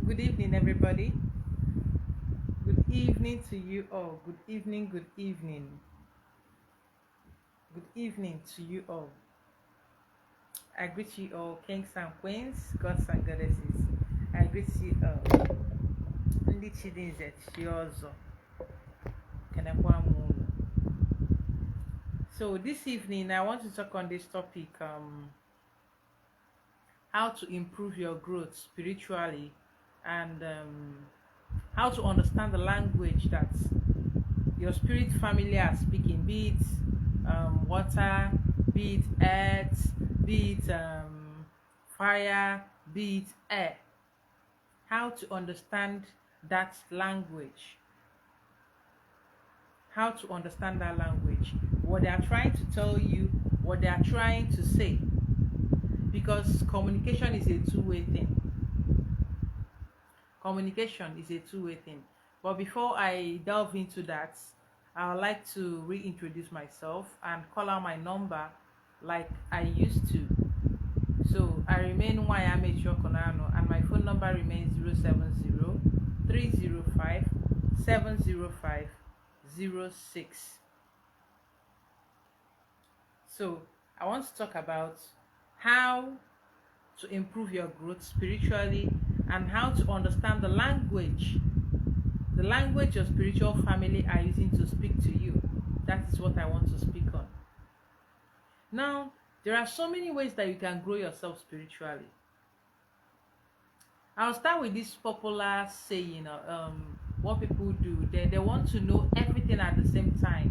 Good evening, everybody. Good evening to you all. Good evening, good evening. Good evening to you all. I greet you all, kings and queens, gods and goddesses. I greet you all. Ndị Chidinze chi ọzọ. Kenekwa m unu. So this evening, I want to talk on this topic, how to improve your growth spiritually and how to understand the language that your spirit family are speaking, be it water, be it earth, be it fire, be it air. How to understand that language. How to understand that language. What they are trying to tell you, what they are trying to say. Because communication is a two-way thing. Communication is a two-way thing. But before I delve into that, I would like to reintroduce myself and call out my number like I used to. So I remain Wayame Chokonano, and my phone number remains 070-305-705-06. So I want to talk about how to improve your growth spiritually and how to understand the language your spiritual family are using to speak to you. That is what I want to speak on. Now, there are so many ways that you can grow yourself spiritually. I'll start with this popular saying, what people do. They want to know everything at the same time.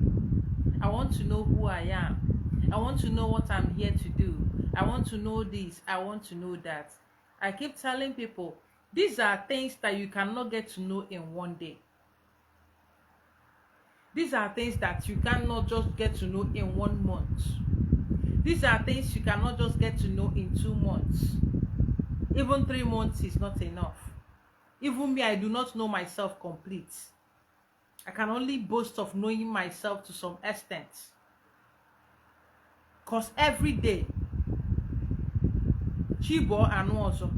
I want to know who I am. I want to know what I'm here to do. I want to know this. I want to know that. I keep telling people, these are things that you cannot get to know in one day. These are things that you cannot just get to know in 1 month. These are things you cannot just get to know in 2 months. Even 3 months is not enough. Even me, I do not know myself complete. I can only boast of knowing myself to some extent. Because every day, Chibo and also,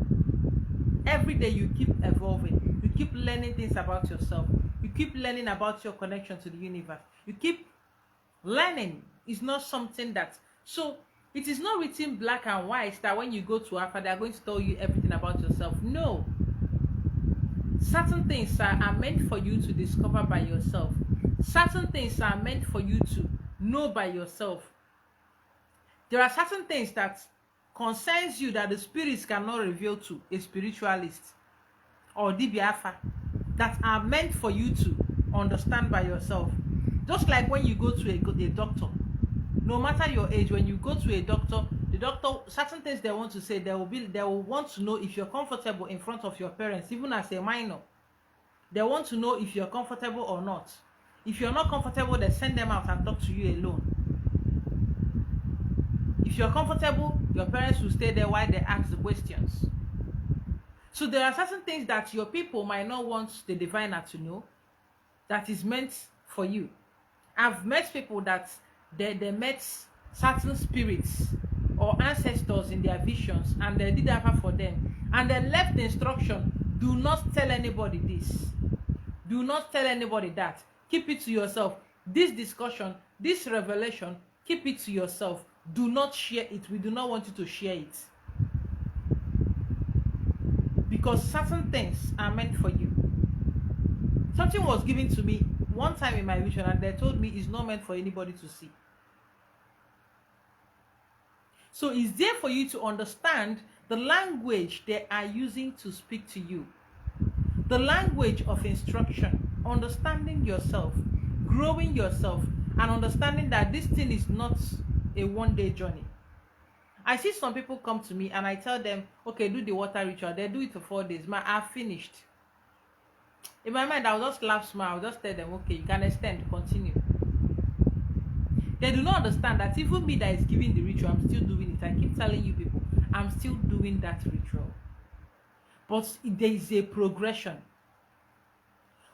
every day you keep evolving. You keep learning things about yourself. You keep learning about your connection to the universe. You keep learning. It's not something that... So, it is not written black and white that when you go to Alpha, they are going to tell you everything about yourself. No. Certain things are meant for you to discover by yourself. Certain things are meant for you to know by yourself. There are certain things that concerns you that the spirits cannot reveal to a spiritualist or Dibiafa, that are meant for you to understand by yourself. Just like when you go to a doctor, no matter your age, when you go to a doctor, the doctor, certain things they want to say, they will want to know if you're comfortable in front of your parents, even as a minor. They want to know if you're comfortable or not. If you're not comfortable, they send them out and talk to you alone. If you're comfortable, your parents will stay there while they ask the questions. So there are certain things that your people might not want the diviner to know that is meant for you. I've met people that they met certain spirits or ancestors in their visions, and they did that for them. And they left the instruction, do not tell anybody this. Do not tell anybody that. Keep it to yourself. This discussion, this revelation, keep it to yourself. Do not share it. We do not want you to share it. Because certain things are meant for you. Something was given to me one time in my vision, and they told me it's not meant for anybody to see. So it's there for you to understand the language they are using to speak to you. The language of instruction, understanding yourself, growing yourself, and understanding that this thing is not a one-day journey. I see some people come to me and I tell them, okay, do the water ritual. They do it for 4 days. I've finished. In my mind, I'll just laugh, smile. I'll just tell them, okay, you can extend, continue. They do not understand that even me that is giving the ritual, I'm still doing it. I keep telling you people, I'm still doing that ritual. But there is a progression.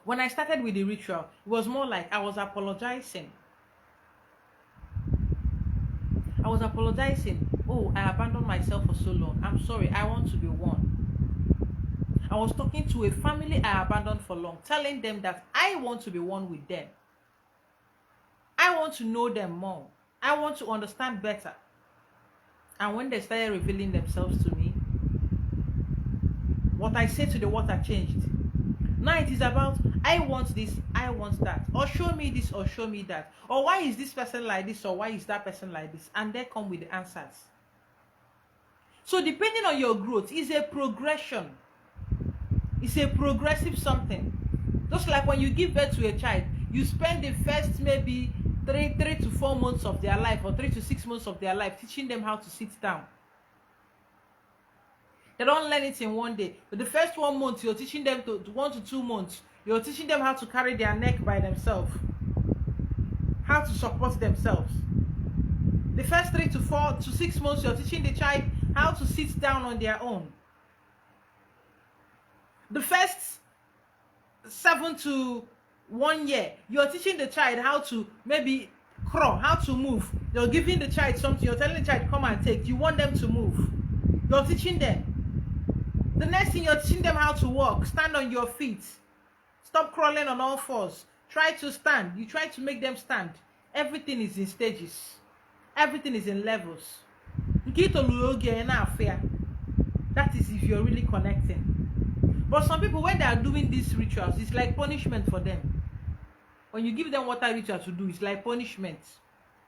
When I started with the ritual, it was more like I was apologizing. Oh, I abandoned myself for so long. I'm sorry. I want to be one. I was talking to a family I abandoned for long, telling them that I want to be one with them. I want to know them more. I want to understand better. And when they started revealing themselves to me, what I said to the water changed. Now it is about, I want this, I want that, or show me this, or show me that, or why is this person like this, or why is that person like this, and they come with the answers. So depending on your growth, is a progression. It's a progressive something. Just like when you give birth to a child, you spend the first maybe 3 to 4 months of their life, or 3 to 6 months of their life, teaching them how to sit down. They don't learn it in one day. But the first 1 month, you're teaching them to 1 to 2 months. You're teaching them how to carry their neck by themselves, how to support themselves. The first 3 to 4 to 6 months, you're teaching the child how to sit down on their own. The first 7 to 1 year, you're teaching the child how to maybe crawl, how to move. You're giving the child something. You're telling the child, come and take. You want them to move. You're teaching them. The next thing, you're teaching them how to walk. Stand on your feet. Stop crawling on all fours. Try to stand. You try to make them stand. Everything is in stages. Everything is in levels. That is if you're really connecting. But some people, when they are doing these rituals, it's like punishment for them. When you give them water ritual to do, it's like punishment.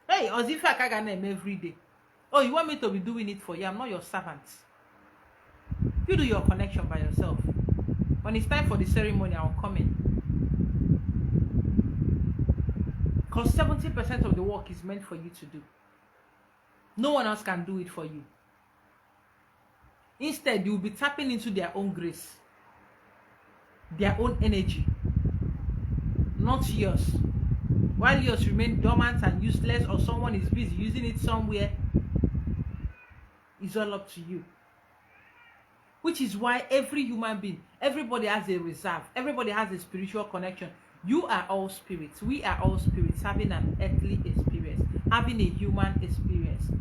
Hey, as if I can name every day. Oh, you want me to be doing it for you? I'm not your servant. You do your connection by yourself. When it's time for the ceremony, I'll come in. Because 70% of the work is meant for you to do. No one else can do it for you. Instead, you will be tapping into their own grace, their own energy, not yours. While yours remain dormant and useless, or someone is busy using it somewhere, it's all up to you. Which is why every human being, everybody has a reserve. Everybody has a spiritual connection. You are all spirits. We are all spirits having an earthly experience, having a human experience.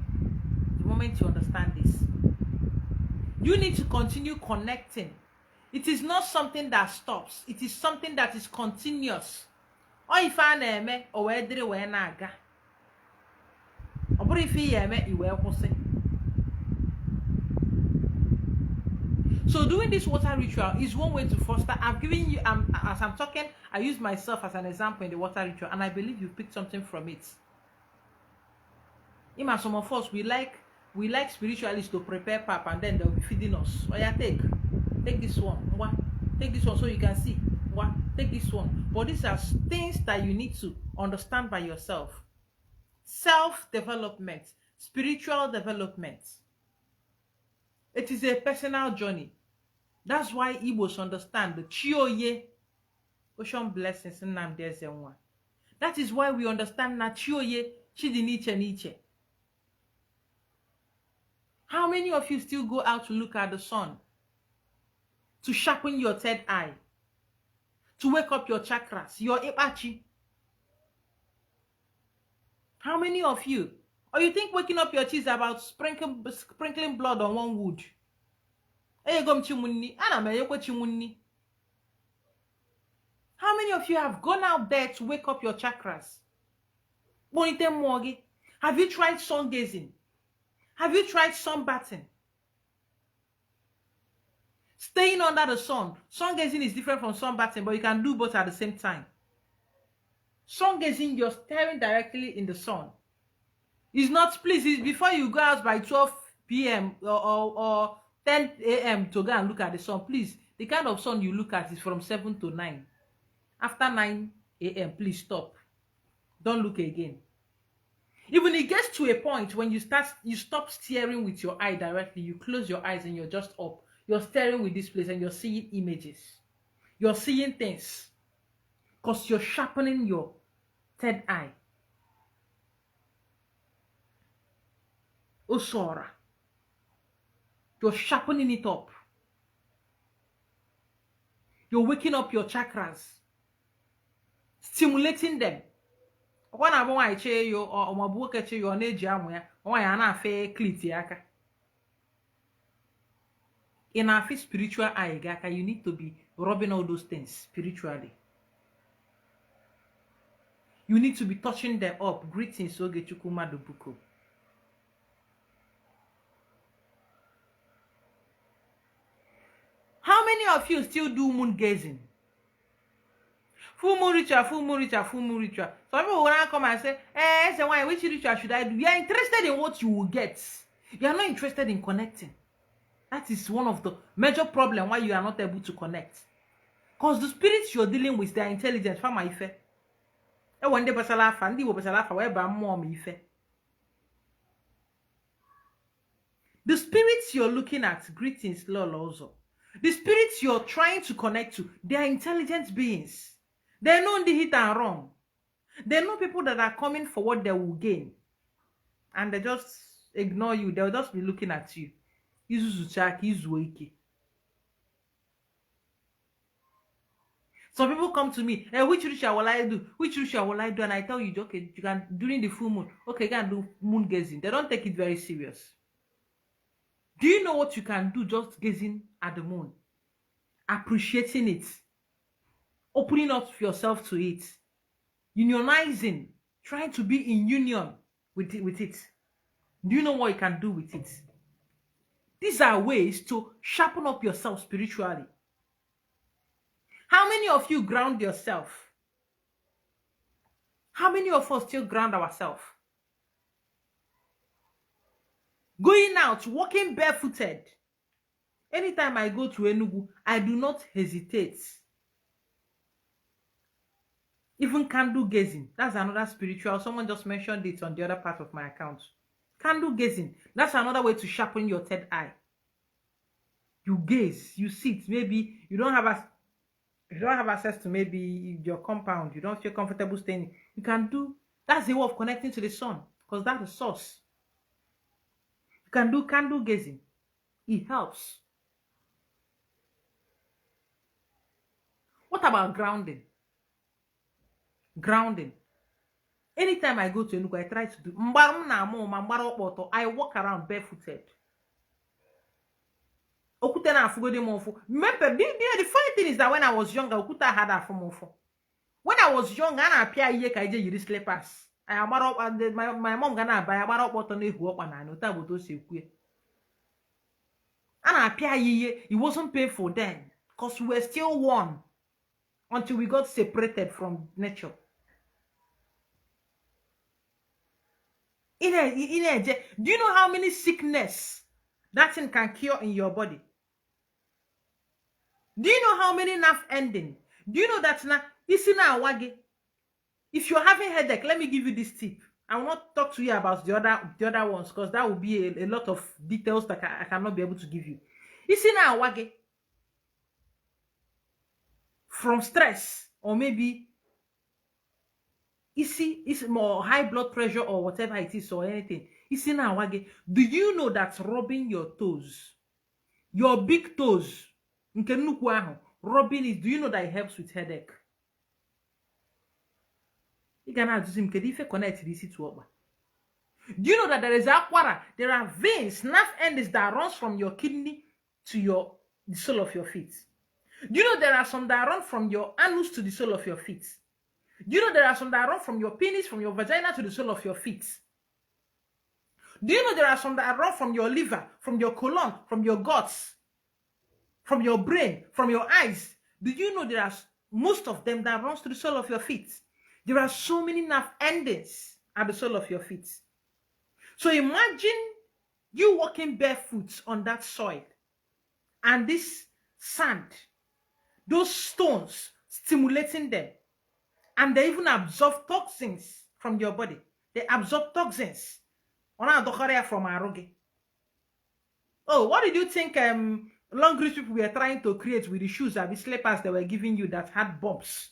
The moment you understand this, you need to continue connecting. It is not something that stops. It is something that is continuous. Or if I name or where naga. Or if he So doing this water ritual is one way to foster. I've given you, as I'm talking, I use myself as an example in the water ritual, and I believe you picked something from it. Even some of us, we like spiritualists to prepare pap, and then they'll be feeding us. Oh yeah, take this one. Take this one so you can see. Take this one. But these are things that you need to understand by yourself. Self-development, spiritual development. It is a personal journey. That's why Igbos understand the Chioye, ocean blessings, and Namdezenwa. That is why we understand na Chioye, Chidiniche. How many of you still go out to look at the sun? To sharpen your third eye? To wake up your chakras, your Ipachi? How many of you? Or you think waking up your chi is about sprinkling blood on one wood? How many of you have gone out there to wake up your chakras? Have you tried sun gazing? Have you tried sunbathing? Staying under the sun. Sun gazing is different from sunbathing, but you can do both at the same time. Sun gazing, you're staring directly in the sun. It's not, please, it's before you go out by 12 p.m. or 10 a.m. to go and look at the sun. Please, the kind of sun you look at is from 7 to 9. After 9 a.m., please stop. Don't look again. Even it gets to a point when you stop staring with your eye directly. You close your eyes and you're just up. You're staring with this place and you're seeing images. You're seeing things. Because you're sharpening your third eye. Osora. You're sharpening it up. You're waking up your chakras. Stimulating them. When I want to cheer you or my book at you on a jam where I na fe clit yaka. In our spiritual eye, you need to be rubbing all those things spiritually. You need to be touching them up. Greetings, Ogechukwu Madubuko. How many of you still do moon gazing? Full moon ritual, full moon ritual, full moon ritual. Some people will come and say, so why, which ritual should I do? You are interested in what you will get. You are not interested in connecting. That is one of the major problems why you are not able to connect. Because the spirits you're dealing with, they are intelligent. Fama ife. One day basalafa, ndi wo basalafa, weba mom ife. The spirits you're looking at, greetings, Lolo also. The spirits you're trying to connect to, they are intelligent beings. They know the hit and run. They know people that are coming for what they will gain. And they just ignore you. They'll just be looking at you. Some people come to me, which ritual will I do? Which ritual will I do? And I tell you, okay, you can, during the full moon, okay, you can do moon gazing. They don't take it very serious. Do you know what you can do just gazing at the moon? Appreciating it. Opening up yourself to it. Unionizing. Trying to be in union with it. Do you know what you can do with it? These are ways to sharpen up yourself spiritually. How many of you ground yourself? How many of us still ground ourselves? Going out, walking barefooted. Anytime I go to Enugu, I do not hesitate. Even candle gazing, that's another spiritual. Someone just mentioned it on the other part of my account. Candle gazing, that's another way to sharpen your third eye. You gaze, you sit. Maybe you don't have access to maybe your compound. You don't feel comfortable staying. You can do. That's the way of connecting to the sun, because that's the source. You can do candle gazing. It helps. What about grounding? Grounding. Anytime I go to Enugu, I try to do. I walk around barefooted. Remember, the funny thing is that when I was younger, Okuta had a form. When I was young, I appear here kaije yiri slippers. I am up my mom gonna buy about what on who up and I know that would also queer. And I appear here, it wasn't painful then, because we were still one until we got separated from nature. Do you know how many sickness that thing can cure in your body? Do you know how many nerve ending? Do you know that now? If you're having headache, let me give you this tip. I will not talk to you about the other ones, because that will be a lot of details that I cannot be able to give you. From stress, or maybe it's more high blood pressure or whatever it is or anything. Do you know that rubbing your toes, your big toes, rubbing it, do you know that it helps with headache? Do you know that there is aquara? There are veins, nerve endings that runs from your kidney to the sole of your feet. Do you know there are some that run from your anus to the sole of your feet? Do you know there are some that run from your penis, from your vagina to the sole of your feet? Do you know there are some that run from your liver, from your colon, from your guts, from your brain, from your eyes? Do you know there are most of them that runs to the sole of your feet? There are so many nerve endings at the sole of your feet. So imagine you walking barefoot on that soil, and this sand, those stones stimulating them, and they even absorb toxins from your body. They absorb toxins. From Aroge. Oh, what did you think long reach people were trying to create with the shoes and the slippers they were giving you that had bumps?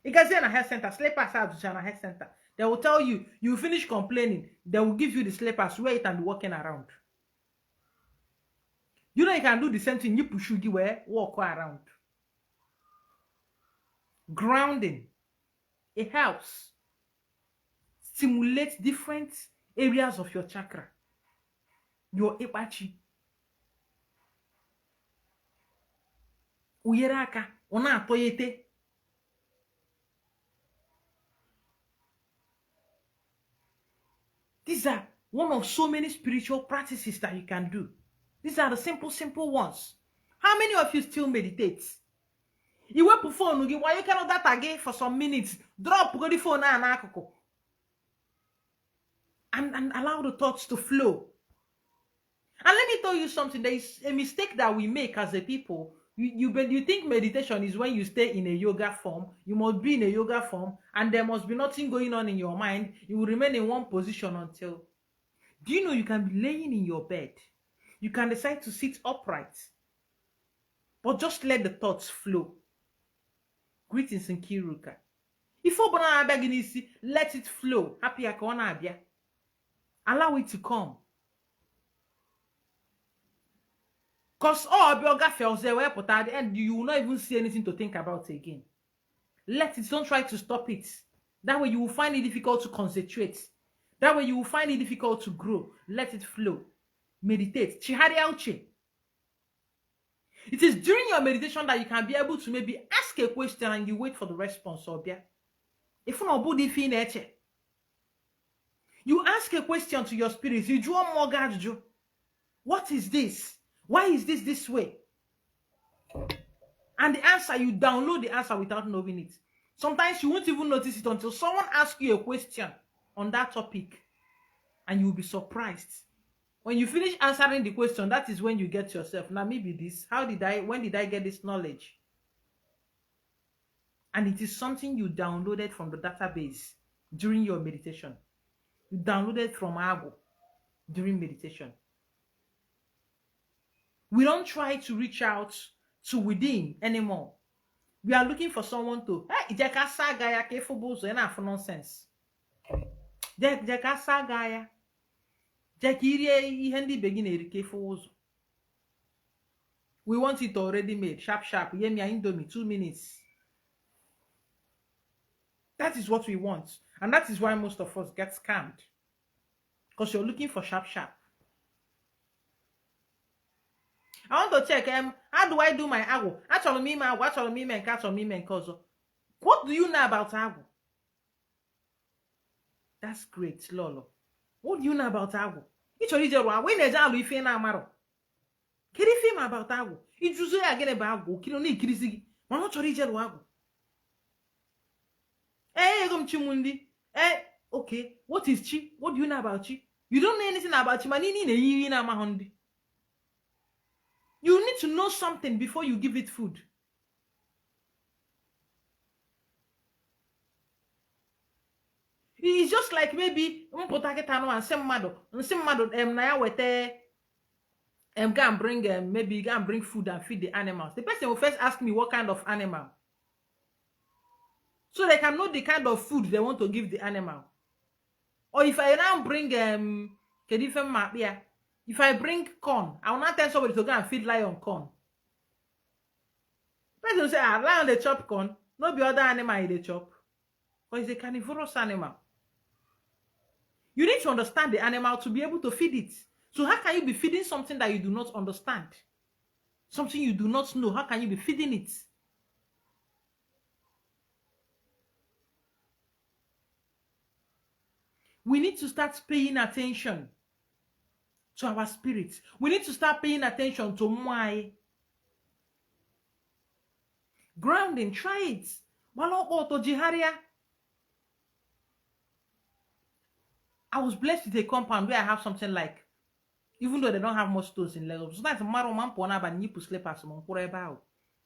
You can say in a health center, slippers are in a health center. They will tell you, you finish complaining, they will give you the slippers, wear it and be walking around. You know you can do the same thing, you push you wear, walk around. Grounding. It helps stimulate different areas of your chakra. Your epachi. uyere aka ona atoyete. These are one of so many spiritual practices that you can do. These are the simple ones. How many of you still meditate? You wepụ phone gị why you cannot data gị for some minutes, drop go the phone na n'akụkụ and allow the thoughts to flow. And let me tell you something, there is a mistake that we make as a people. You think meditation is when you stay in a yoga form, you must be in a yoga form, and there must be nothing going on in your mind. You will remain in one position until. Do you know you can be laying in your bed? You can decide to sit upright, but just let the thoughts flow. Greetings in Kiruka. If let it flow. Happy akona. Allow it to come. Because all yoga fails there, but at the end, you will not even see anything to think about again. Let it, don't try to stop it. That way you will find it difficult to concentrate. That way you will find it difficult to grow. Let it flow. Meditate. Chihari auche. It is during your meditation that you can be able to maybe ask a question and you wait for the response. If you ask a question to your spirit, you draw more gaju. What is this? Why is this way? And the answer, you download the answer without knowing it. Sometimes you won't even notice it until someone asks you a question on that topic, and you'll be surprised. When you finish answering the question, that is when you get yourself, now maybe this, when did I get this knowledge? And it is something you downloaded from the database during your meditation. You downloaded from Ago during meditation. We don't try to reach out to within anymore. We are looking for someone to, nonsense. We want it already made, sharp. Indomie, 2 minutes. That is what we want. And that is why most of us get scammed. Because you're looking for sharp. I want to check, how do I do my agwo? What do you know about agwo? That's great, Lolo. What do you know about agwo? When is about agwo? It's usually again about agwo. Kilo ni kirisi. Mama chori agwo. Okay. What is chi? What do you know about chi? You don't know anything about chi. You need to know something before you give it food. It's just like maybe go and bring maybe go and bring food and feed the animals. The person will first ask me what kind of animal, so they can know the kind of food they want to give the animal. Or if I now bring if I bring corn, I will not tell somebody to go and feed lion corn. Person will say, lion they chop corn, no be other animal they chop. But it's a carnivorous animal. You need to understand the animal to be able to feed it. So how can you be feeding something that you do not understand? Something you do not know, how can you be feeding it? We need to start paying attention to our spirits. We need to start paying attention to why. Grounding, try it. I was blessed with a compound where I have something like, even though they don't have much stones in Lagos, sometimes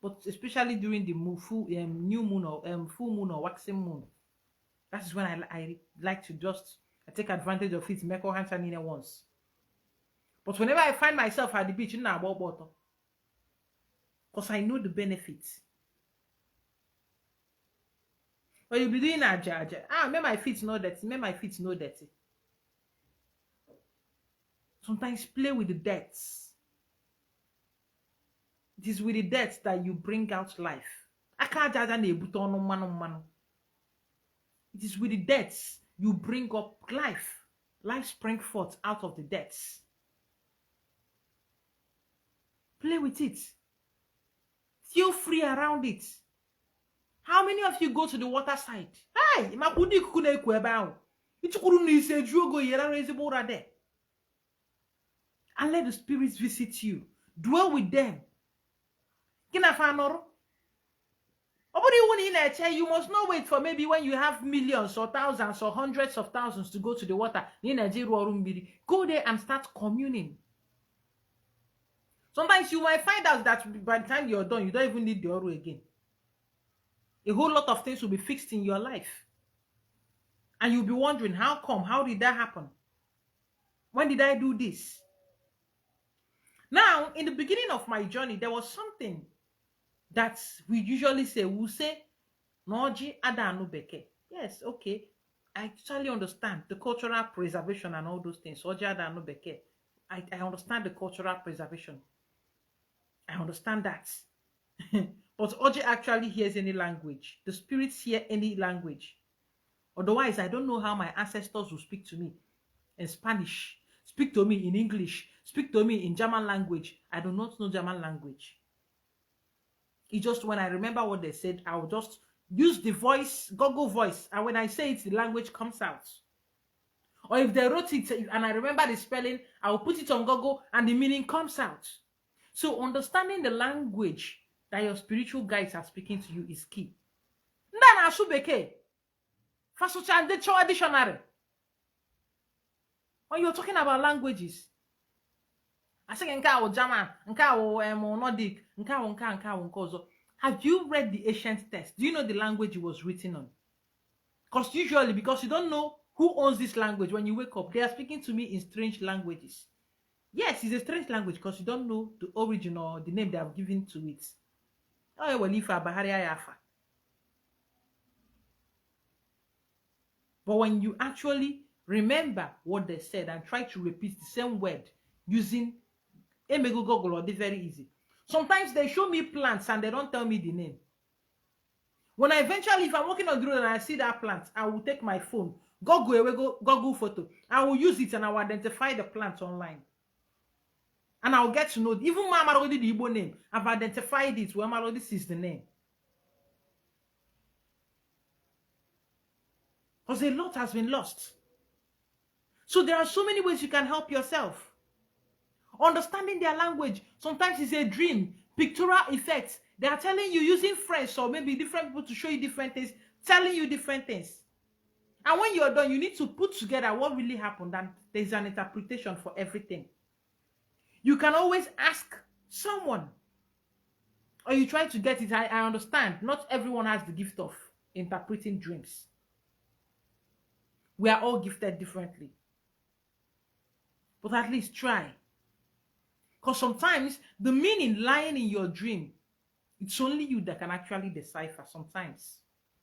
but especially during the new moon or full moon or waxing moon, that is when I like to just take advantage of it, make all hands and in once. But whenever I find myself at the beach, because I know the benefits. But you'll be doing a make my feet know dirty. Sometimes play with the debts. It is with the debts that you bring out life. It is with the debts you bring up life. Life springs forth out of the debts. Play with it. Feel free around it. How many of you go to the water side? Hey, makudi kukune kwebao. Ichukuru ni se juogo yera rezibo rade. And let the spirits visit you. Dwell with them. Kina fanoro. You must not wait for maybe when you have millions or thousands or hundreds of thousands to go to the water. Go there and start communing. Sometimes you might find out that by the time you're done, you don't even need the oru again. A whole lot of things will be fixed in your life. And you'll be wondering, how come? How did that happen? When did I do this? Now, in the beginning of my journey, there was something that we usually say. We'll say, Noji Adanu Beke. Yes, okay. I totally understand the cultural preservation and all those things. Oji Adanu Beke. I understand the cultural preservation. I understand that. But Oji actually hears any language. The spirits hear any language. Otherwise, I don't know how my ancestors will speak to me in Spanish, speak to me in English, speak to me in German language. I do not know German language. It's just when I remember what they said, I will just use the voice, Google voice, and when I say it, the language comes out. Or if they wrote it and I remember the spelling, I will put it on Google and the meaning comes out. So understanding the language that your spiritual guides are speaking to you is key. Ndana asubeke. Fasocha de dictionary. When you're talking about languages, I say nka German, nka Nordic, nka. Have you read the ancient text? Do you know the language it was written on? Because usually, because you don't know who owns this language, when you wake up, they are speaking to me in strange languages. Yes, it's a strange language because you don't know the origin or the name they have given to it. Oh, well, but when you actually remember what they said and try to repeat the same word using Google, they're very easy. Sometimes they show me plants and they don't tell me the name. When I eventually, if I'm walking on the road and I see that plant, I will take my phone, Google photo. I will use it and I will identify the plant online. And I'll get to know, even when I'm already the Igbo name, I've identified it, well, already this is the name. Because a lot has been lost. So there are so many ways you can help yourself. Understanding their language. Sometimes it's a dream, pictorial effects. They are telling you using French or maybe different people to show you different things, telling you different things. And when you're done, you need to put together what really happened, and there's an interpretation for everything. You can always ask someone, or you try to get it. I understand. Not everyone has the gift of interpreting dreams. We are all gifted differently. But at least try. Because sometimes the meaning lying in your dream, it's only you that can actually decipher sometimes.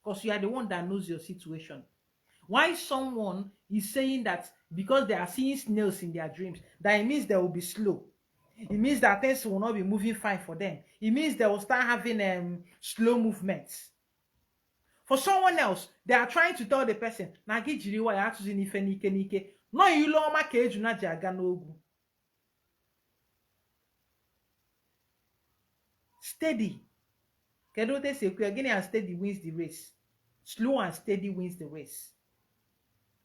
Because you are the one that knows your situation. Why someone is saying that because they are seeing snails in their dreams, that it means they will be slow. It means that things will not be moving fine for them. It means they will start having slow movements. For someone else, they are trying to tell the person, no, you lo ma keju na jaga n'ogu. Steady. Kedote say again and steady wins the race. Slow and steady wins the race.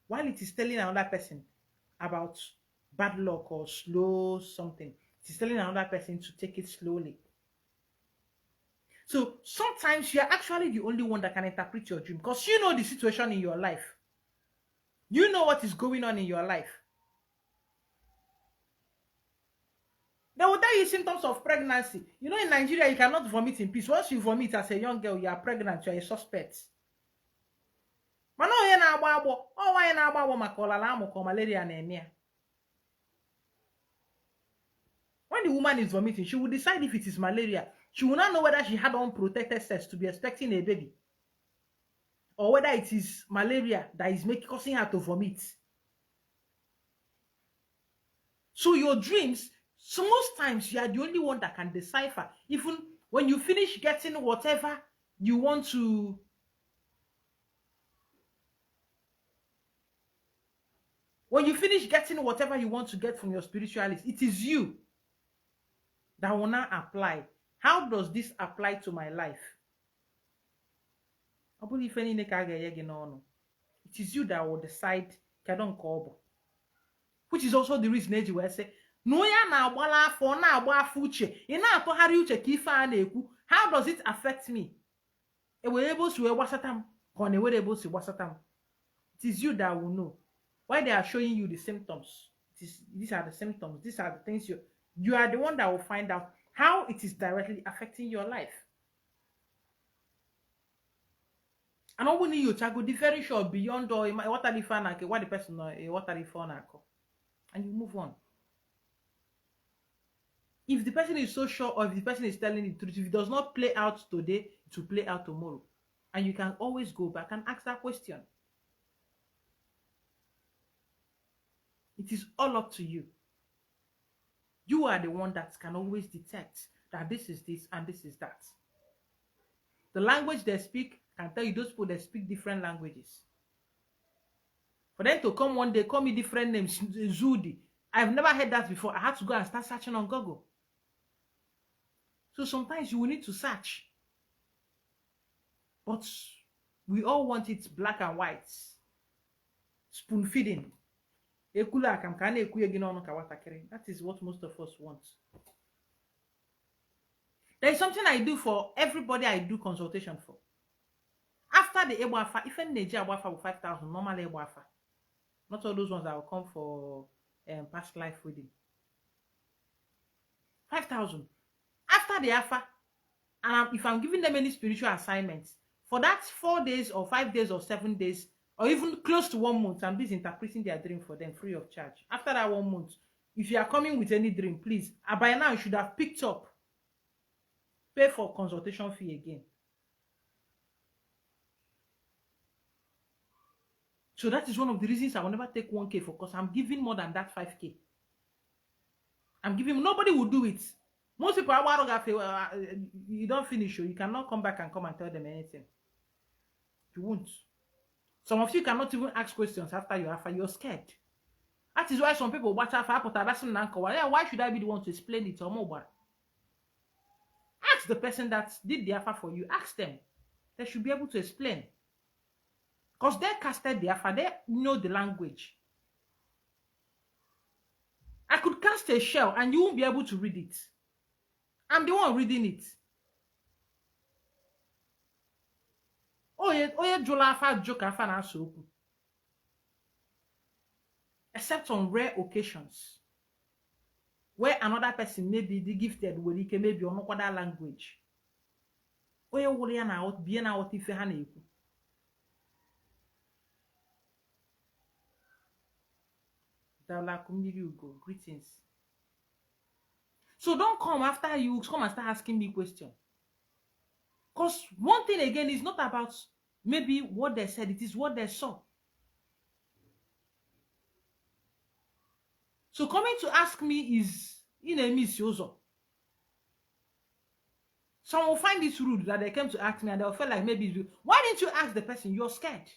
While it is telling another person about bad luck or slow something, it is telling another person to take it slowly. So sometimes you are actually the only one that can interpret your dream because you know the situation in your life. You know what is going on in your life. They will tell you symptoms of pregnancy. You know, in Nigeria, you cannot vomit in peace. Once you vomit as a young girl, you are pregnant, you are a suspect. But no, you na agbo. Oh, why na agbo makolala amuko malaria anemia. When the woman is vomiting, she will decide if it is malaria. She will not know whether she had unprotected sex to be expecting a baby, or whether it is malaria that is causing her to vomit. So your dreams, so most times you are the only one that can decipher. Even when you finish getting whatever you want to, get from your spiritualist, it is you that will now apply How does this apply to my life? I believe any no. It is you that will decide kadon kobo. Which is also the reason eji wee say no ya na agbala afọ na agba afọ uche ị na-atụgharị uche ka ife a na-ekwu. How does it affect me? E were ebe o si wee gbasata m ka ọ na-ewere ebe o si gbasata m. It is you that will know. Why they are showing you the symptoms. These are the symptoms. These are the things you are the one that will find out how it is directly affecting your life. And all we need you to go very short beyond or what are the fan what the person what are the phone and you move on. If the person is so sure or if the person is telling the truth, if it does not play out today, it will play out tomorrow. And you can always go back and ask that question. It is all up to you. You are the one that can always detect that this is this and this is that. The language they speak can tell you those people that speak different languages. For them to come one day, call me different names, Zudi. I've never heard that before. I had to go and start searching on Google. So sometimes you will need to search. But we all want it black and white. Spoon feeding. That is what most of us want. There is something I do for everybody I do consultation for. After the Ebuafa, if any Ebuafa with 5,000, normal Ebuafa. Not all those ones that will come for past life reading. 5,000. After the Afa, and if I'm giving them any spiritual assignments, for that 4 days or 5 days or 7 days, or even close to 1 month, I'm busy interpreting their dream for them free of charge. After that 1 month, if you are coming with any dream, please, by now you should have picked up. Pay for consultation fee again. So that is one of the reasons I will never take 1K for, because I'm giving more than that 5K. I'm giving, nobody will do it. Most people are you don't finish, you cannot come back and come and tell them anything. You won't. Some of you cannot even ask questions after you're scared. That is why some people watch out for why should I be the one to explain it or more? Ask the person that did the Afa for you. Ask them. They should be able to explain. Because they casted the Afa, they know the language. I could cast a shell and you won't be able to read it. I'm the one reading it. Except on rare occasions where another person may be the gifted with it, maybe on other language. Greetings. So don't come after you come and start asking me questions. Because one thing again is not about maybe what they said, it is what they saw. So coming to ask me is in a misusal. Some will find it rude that they came to ask me and they'll feel like maybe, why didn't you ask the person? You're scared.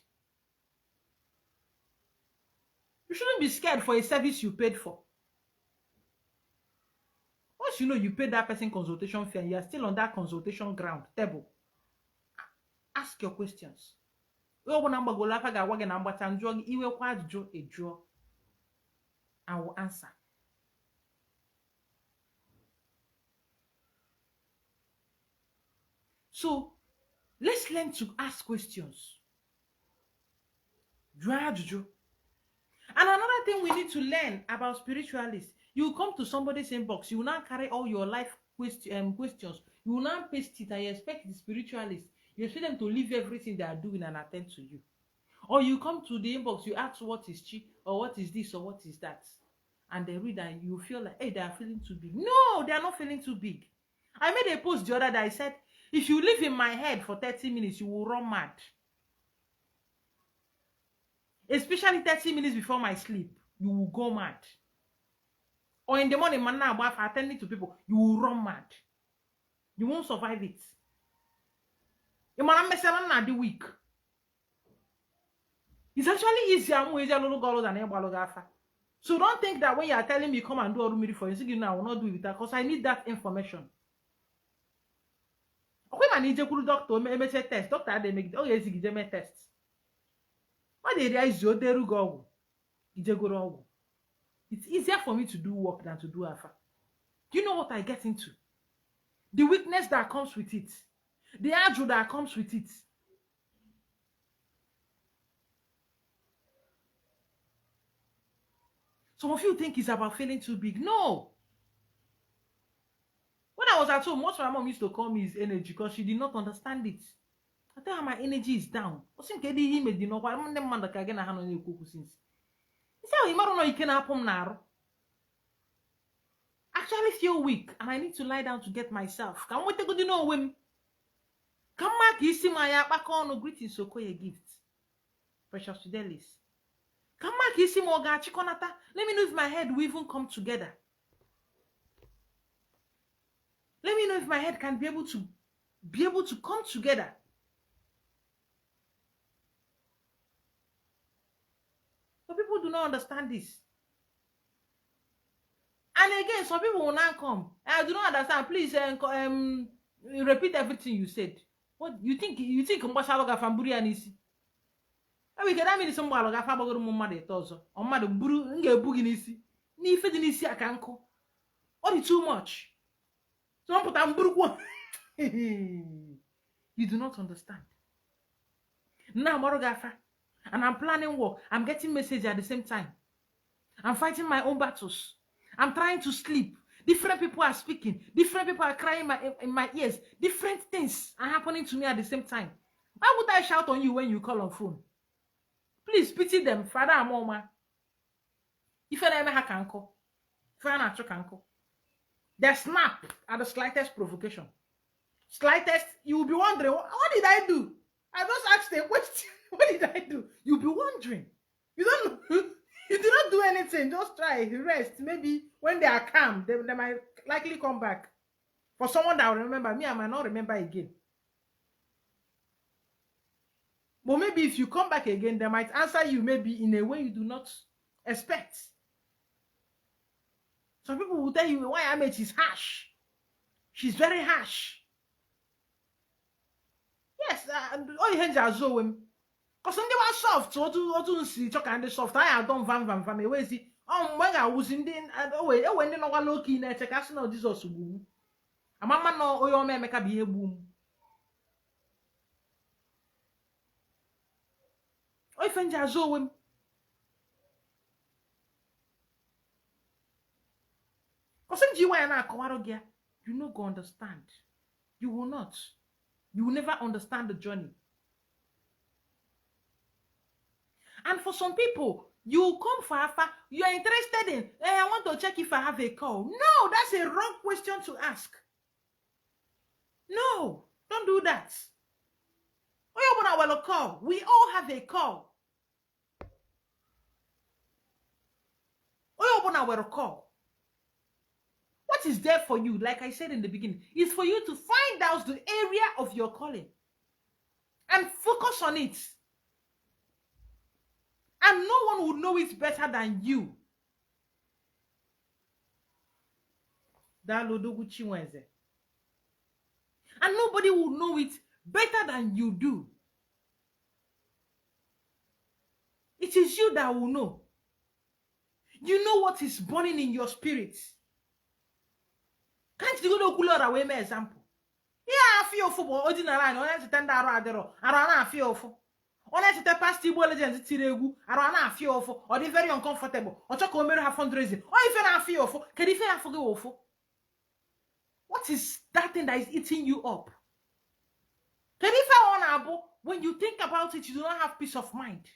You shouldn't be scared for a service you paid for. Once you know you paid that person consultation fee and you are still on that consultation ground table, ask your questions. I will answer. So let's learn to ask questions. And another thing we need to learn about spiritualists, you come to somebody's inbox, you will now carry all your life questions. You will now paste it and you expect the spiritualists, you expect them to leave everything they are doing and attend to you. Or you come to the inbox, you ask what is chi, or what is this, or what is that. And they read and you feel like, hey, they are feeling too big. No, they are not feeling too big. I made a post the other day, I said, if you live in my head for 30 minutes, you will run mad. Especially 30 minutes before my sleep, you will go mad. Or in the morning, attending to people, you will run mad. You won't survive it. The week. It's actually easier than. So don't think that when you are telling me come and do a room for you, I will not do it because I need that information. Okay, man, ijekwuru doctor emeche test. Doctor ade make oh yes, ije test. Why they realize you deru go ogwu? Ijegoro ogwu. It's easier for me to do work than to do afa. Do you know what I get into? The weakness that comes with it. The agile that comes with it. Some of you think it's about feeling too big. No. When I was at home, most of my mom used to call me his energy because she did not understand it. I tell her my energy is down. I think he made the no why I'm the man that can hand on you since. He said, you don't know you can happen now. Actually feel weak and I need to lie down to get myself. Can we take good know him? Come back, you see my back on greetings so call a gift. Precious Fidelis. Come back, you see more gachikonata. Let me know if my head will even come together. Let me know if my head can be able to come together. But people do not understand this. And again, some people will not come. I do not understand. Please repeat everything you said. What you think Mbashawaga Famburi Anisi? We can have some Balaga Fabago Mumma Tozo, or Mother Buru Nge Buginisi, Ni Fedinisi Akanko. Or too much. So put on Buru. You do not understand. Now Morogafa. And I'm planning work. I'm getting messages at the same time. I'm fighting my own battles. I'm trying to sleep. Different people are speaking. Different people are crying in my ears. Different things are happening to me at the same time. Why would I shout on you when you call on phone? Please pity them, Father and Mama. If I ever can call, if I not can call, they snap at the slightest provocation. Slightest, you will be wondering, what did I do? I just asked a question. What did I do? You'll be wondering. You don't know. You do not do anything. Just try. Rest. Maybe when they are calm, they might likely come back. For someone that will remember me, I might not remember again. But maybe if you come back again, they might answer you maybe in a way you do not expect. Some people will tell you why Amet is harsh. She's very harsh. Yes, all your hands are so because they were soft, so to see talk and the soft. I don't van away. See, when I was in the when they know what low key net, I know this also boom. A mama no oyo me make a be a boom. Oi fenja zo wem. Because you were na kwaro gia, you no go understand. You will not. You will never understand the journey. And for some people, you come far, you are interested in, I want to check if I have a call. No, that's a wrong question to ask. No, don't do that. We all have a call. What is there for you, like I said in the beginning, is for you to find out the area of your calling and focus on it. And no one would know it better than you. And nobody will know it better than you do. It is you that will know. You know what is burning in your spirit. Can't you go to Kulora away, my example? Yeah, I feel for ordinary. I don't tend to I feel for. Honestly, the past two legends, I don't feel for, or they're very uncomfortable, or talk about have fundraising, or if I feel for, can if I forget for? What is that thing that is eating you up? Can if I want when you think about it, you do not have peace of mind.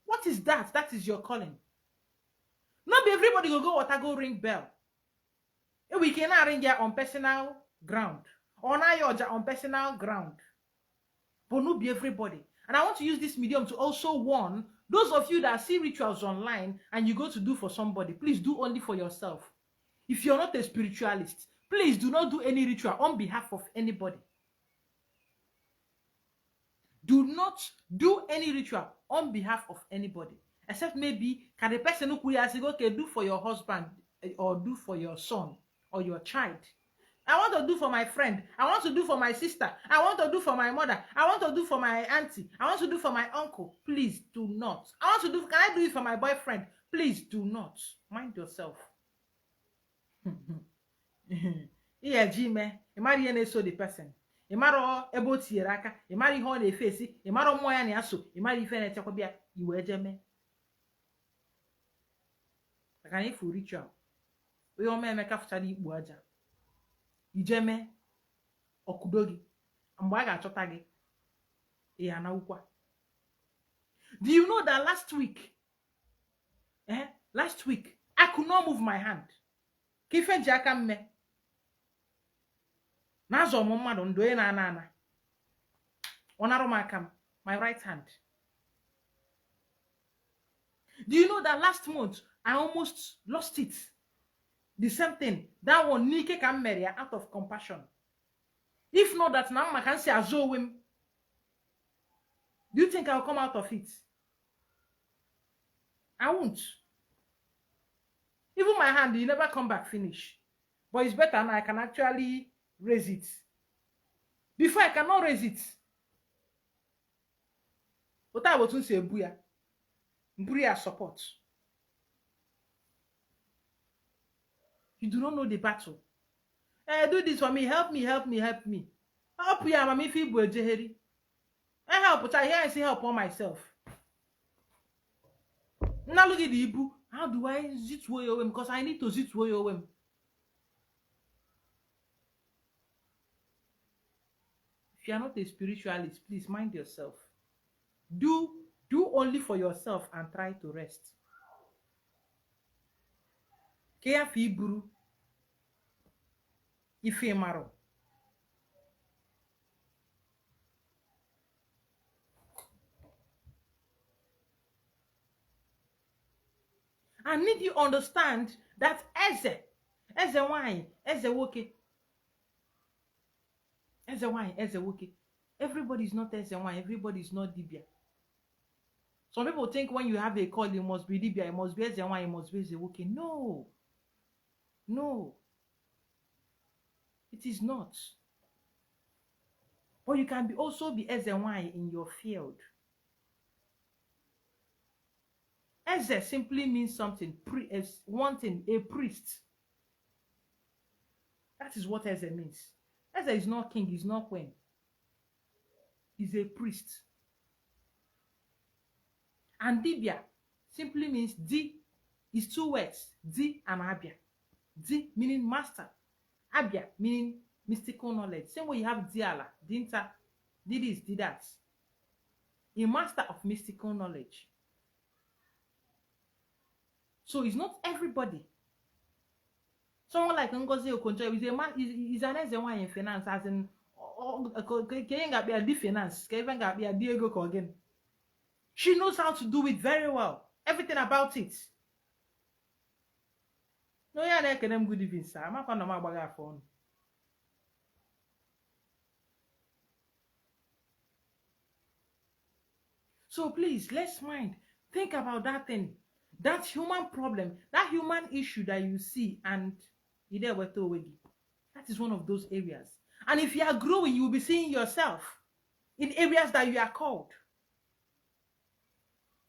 What is that? That is your calling. Not be everybody will go what go ring bell. And we cannot ring here on personal ground. Or now you're on personal ground. But not be everybody. And I want to use this medium to also warn those of you that see rituals online and you go to do for somebody, please do only for yourself. If you're not a spiritualist, please do not do any ritual on behalf of anybody. Do not do any ritual on behalf of anybody. Except maybe, can the person who say, okay, do for your husband or do for your son or your child. I want to do for my friend. I want to do for my sister. I want to do for my mother. I want to do for my auntie. I want to do for my uncle. Please do not. I want to do, can I do it for my boyfriend? Please do not. Mind yourself. Ime, ịmara ihe na-eso the person. Ịmara ebe o tinyere aka. Ịmara ihe ọ na-efe esi. Ịmara mmụọ ya na-aso. Ịmara ife na-echekwa bịa iwe ejeme. Maka na ifu ritual. Onye ọma Emeka fụchara ikpu aja. Ijeme okudo gị. Mgbe a ga-achọta gị. Ya na ukwa. Do you know that last week? Last week, I could not move my hand. Ka ife ji aka mme. N'azọ m mmadụ ndo onye na-ana ana. Ọ narụ m aka m, my right hand. Do you know that last month I almost lost it? The same thing. That one nike ka m mere ya out of compassion. If not that na mma ka nsi azụ onwe m. Do you think I'll come out of it? I won't. Even my hand, you never come back finish. But it's better now I can actually raise it. Before I cannot raise it. But I was say buya. Buya support. You do not know the battle. Do this for me. Help me, help me, help me. Help ya, mami fi bu ejeheri. I help, but I hear I say help on myself. Now look at the Ibu. How do I zit woyo him? Because I need to zit woyo him. If you are not a spiritualist, please mind yourself. Do only for yourself and try to rest. Kea fi buru. Ife maro. I need you understand that Eze wine, Eze woke. Eze wine, Eze woke. Everybody is not Eze wine, everybody is not Dibia. Some people think when you have a call, you must be Dibia, it must be Eze wine, it must be Eze woke. No. No. It is not. But you can also be Eze wine in your field. Eze simply means something, wanting a priest. That is what Eze means. Eze is not king, he's not queen. He's a priest. And Dibia simply means D is two words, D and Abia. D meaning master. Abia meaning mystical knowledge. Same way you have Diala, Dinta, did this, did that. A master of mystical knowledge. So it's not everybody. Someone like Ngozi Okonjo is an Eze in finance, as in can be a finance, can be a Diego again. She knows how to do it very well. Everything about it. No, yeah, I can good evening, sir. I'm not going to my phone. So please, let's mind. Think about that thing. That human problem, that human issue that you see, and that is one of those areas. And if you are growing, you will be seeing yourself in areas that you are called.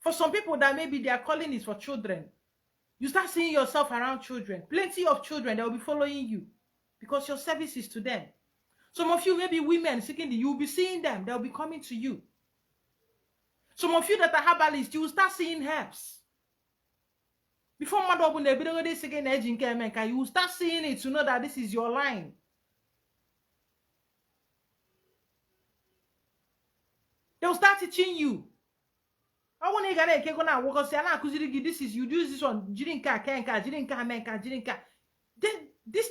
For some people, that maybe their calling is for children. You start seeing yourself around children. Plenty of children that will be following you because your service is to them. Some of you, maybe women, secondly, you will be seeing them. They will be coming to you. Some of you that are herbalists, you will start seeing herbs. Before mother open the video, they say you will start seeing it to know that this is your line. They will start teaching you. I want to get a now because this is you do this one. These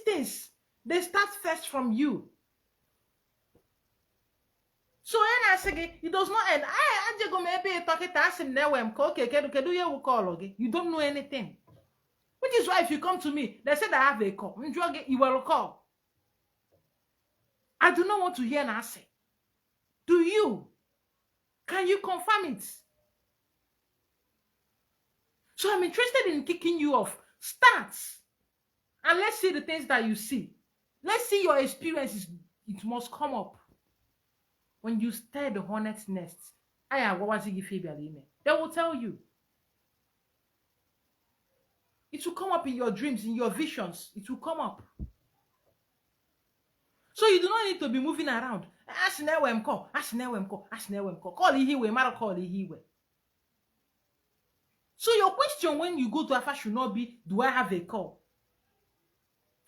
things they start first from you. So I say it does not end. I just go maybe talking to us in there. You don't know anything. Which is why if you come to me, they said I have a call. You will call. I do not want to hear an answer. Do you? Can you confirm it? So I'm interested in kicking you off. Start. And let's see the things that you see. Let's see your experiences. It must come up. When you stir the hornet's nest, they will tell you. It will come up in your dreams, in your visions. It will come up. So you do not need to be moving around. Call. Call Ihiwe, Mara call Ihiwe. So your question when you go to Afa should not be, do I have a call?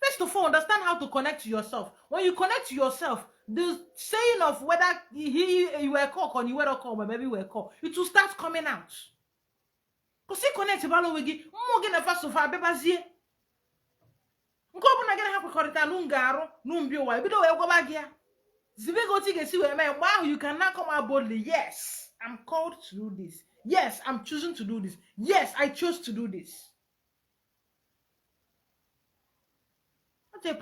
First of all, understand how to connect to yourself. When you connect to yourself, the saying of whether you were called or you were called, or maybe you were called, it will start coming out. Because you connect to Balowigi, more than a fast of our bebazie. Nkobuna gonna have korita nungaro numbio wa bido we go bagia zibe go tige si we man. Wow, you can now come out boldly. Yes, I'm called to do this. Yes, I'm choosing to do this. Yes, I chose to do this. The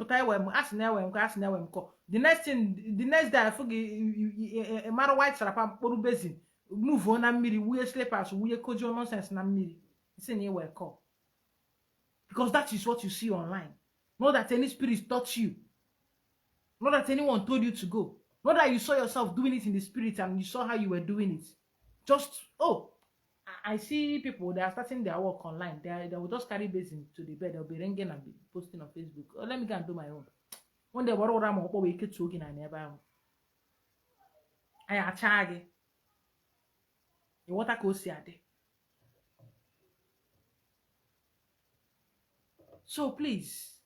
next thing, the next day I forget a matter white sarapa poru basin move on and miri we slippers we kojo nonsense na miri. It's in here call. Because that is what you see online. Not that any spirit taught you. Not that anyone told you to go. Not that you saw yourself doing it in the spirit and you saw how you were doing it. Just, oh, I see people, they are starting their work online. They will just carry basin to the bed. They'll be ringing and be posting on Facebook. Oh, let me go and do my own. One day, what I'm going to get talking and never. I charge. What I could say. So please,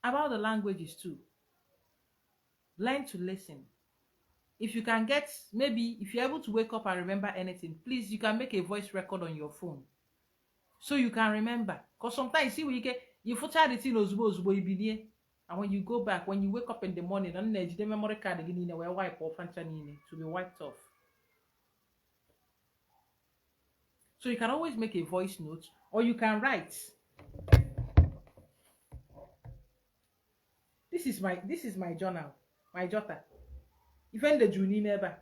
about the languages too, learn to listen. If you can get, maybe if you're able to wake up and remember anything, please, you can make a voice record on your phone so you can remember. Because sometimes see when you get you photo the thing and when you go back, when you wake up in the morning, and the memory card again will wipe off and to be wiped off. So you can always make a voice note or you can write. This is my journal, my jotter. Even the Juni never.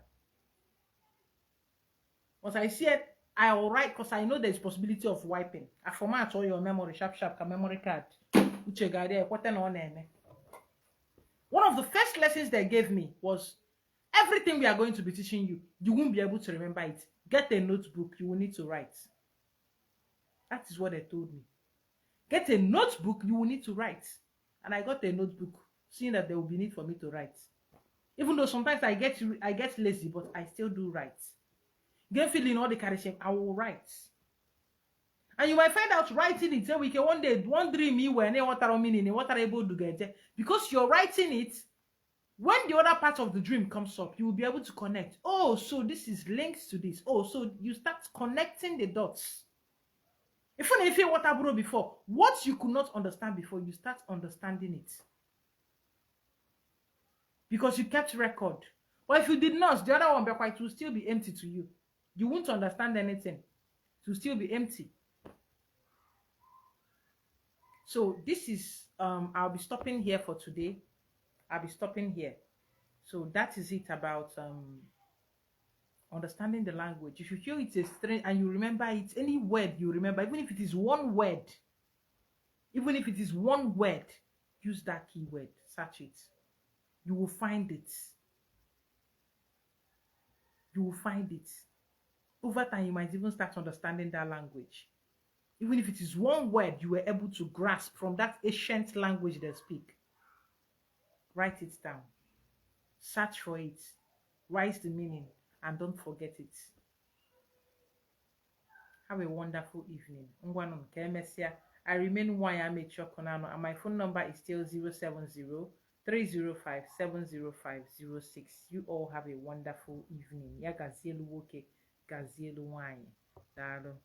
Once I see it, I will write because I know there's possibility of wiping. I format all your memory, sharp, memory card. One of the first lessons they gave me was everything we are going to be teaching you, you won't be able to remember it. Get a notebook, you will need to write. That is what they told me. Get a notebook, you will need to write. And I got a notebook, seeing that there will be need for me to write. Even though sometimes I get lazy, but I still do write. Get feeling all the charisma, I will write. And you might find out writing it, we can one day wondering me when what are meaning, what are able to get, because you're writing it. When the other part of the dream comes up, you will be able to connect. Oh, so this is linked to this. Oh, so you start connecting the dots. If you what I before, what you could not understand before, you start understanding it. Because you kept record. But if you did not, the other one it will still be empty to you. You won't understand anything. It will still be empty. So this is I'll be stopping here for today. I'll be stopping here. So that is it about understanding the language. If you feel it's a strange and you remember it, any word you remember, even if it is one word, use that keyword, search it. You will find it. You will find it. Over time, you might even start understanding that language. Even if it is one word you were able to grasp from that ancient language they speak. Write it down. Search for it. Write the meaning. And don't forget it. Have a wonderful evening. I remain Wanya Konano, and my phone number is still 070-305-70506. You all have a wonderful evening. Ya gazielu woke, gazielu wine. Dalo.